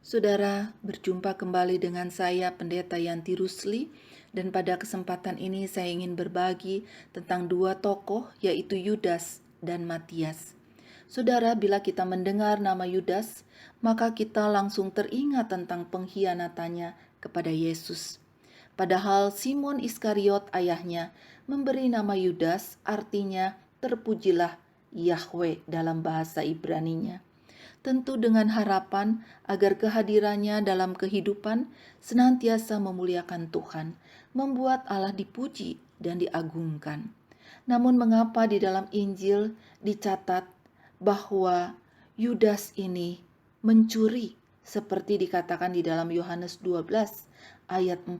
Saudara, berjumpa kembali dengan saya Pendeta Yanti Rusli, dan pada kesempatan ini saya ingin berbagi tentang dua tokoh, yaitu Yudas dan Matias. Saudara, bila kita mendengar nama Yudas, maka kita langsung teringat tentang pengkhianatannya kepada Yesus. Padahal Simon Iskariot ayahnya memberi nama Yudas, artinya terpujilah Yahweh dalam bahasa Ibraninya. Tentu dengan harapan agar kehadirannya dalam kehidupan senantiasa memuliakan Tuhan, membuat Allah dipuji dan diagungkan. Namun mengapa di dalam Injil dicatat bahwa Yudas ini mencuri, seperti dikatakan di dalam Yohanes 12 ayat 4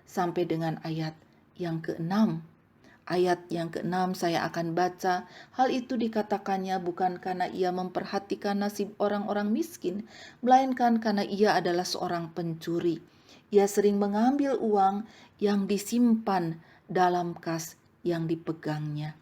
sampai dengan ayat yang ke-6. Ayat yang ke-6 saya akan baca. Hal itu dikatakannya bukan karena ia memperhatikan nasib orang-orang miskin, melainkan karena ia adalah seorang pencuri. Ia sering mengambil uang yang disimpan dalam kas yang dipegangnya.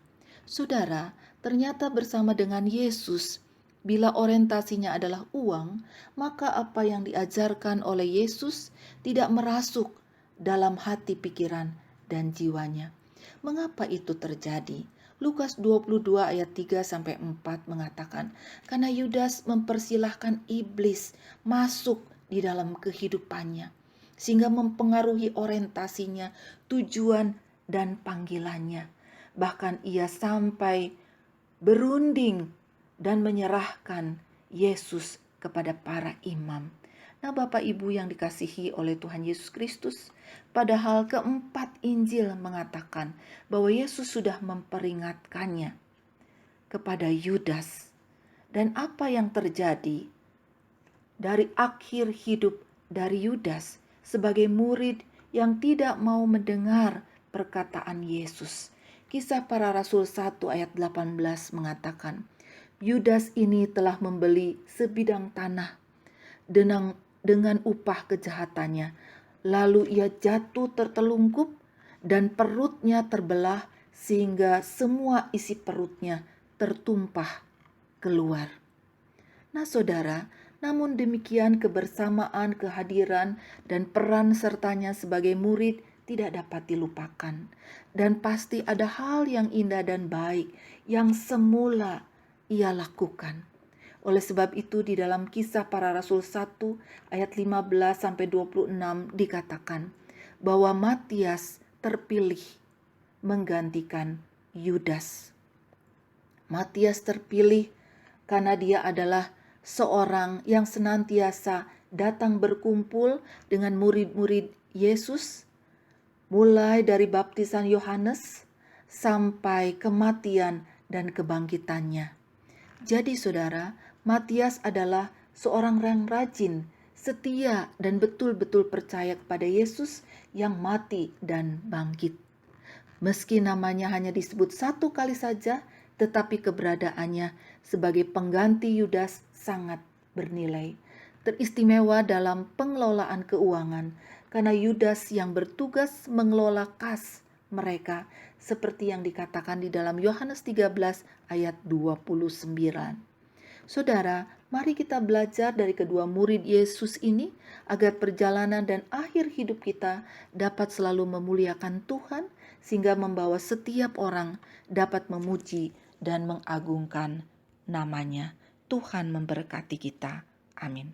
Saudara, ternyata bersama dengan Yesus, bila orientasinya adalah uang, maka apa yang diajarkan oleh Yesus tidak merasuk dalam hati, pikiran, dan jiwanya. Mengapa itu terjadi? Lukas 22 ayat 3-4 mengatakan, karena Yudas mempersilahkan iblis masuk di dalam kehidupannya, sehingga mempengaruhi orientasinya, tujuan, dan panggilannya. Bahkan ia sampai berunding dan menyerahkan Yesus kepada para imam. Nah, Bapak Ibu yang dikasihi oleh Tuhan Yesus Kristus, padahal keempat Injil mengatakan bahwa Yesus sudah memperingatkannya kepada Yudas. Dan apa yang terjadi dari akhir hidup dari Yudas sebagai murid yang tidak mau mendengar perkataan Yesus. Kisah Para Rasul 1 ayat 18 mengatakan, Yudas ini telah membeli sebidang tanah dengan upah kejahatannya. Lalu ia jatuh tertelungkup dan perutnya terbelah sehingga semua isi perutnya tertumpah keluar. Nah saudara, namun demikian kebersamaan, kehadiran, dan peran sertanya sebagai murid tidak dapat dilupakan. Dan pasti ada hal yang indah dan baik yang semula ia lakukan. Oleh sebab itu di dalam Kisah Para Rasul 1 ayat 15-26 dikatakan bahwa Matias terpilih menggantikan Yudas. Matias terpilih karena dia adalah seorang yang senantiasa datang berkumpul dengan murid-murid Yesus, mulai dari baptisan Yohanes sampai kematian dan kebangkitannya. Jadi saudara, Matias adalah seorang yang rajin, setia, dan betul-betul percaya kepada Yesus yang mati dan bangkit. Meski namanya hanya disebut satu kali saja, tetapi keberadaannya sebagai pengganti Yudas sangat bernilai. Teristimewa dalam pengelolaan keuangan, karena Yudas yang bertugas mengelola kas mereka, seperti yang dikatakan di dalam Yohanes 13 ayat 29. Saudara, mari kita belajar dari kedua murid Yesus ini agar perjalanan dan akhir hidup kita dapat selalu memuliakan Tuhan, sehingga membawa setiap orang dapat memuji dan mengagungkan namanya. Tuhan memberkati kita. Amin.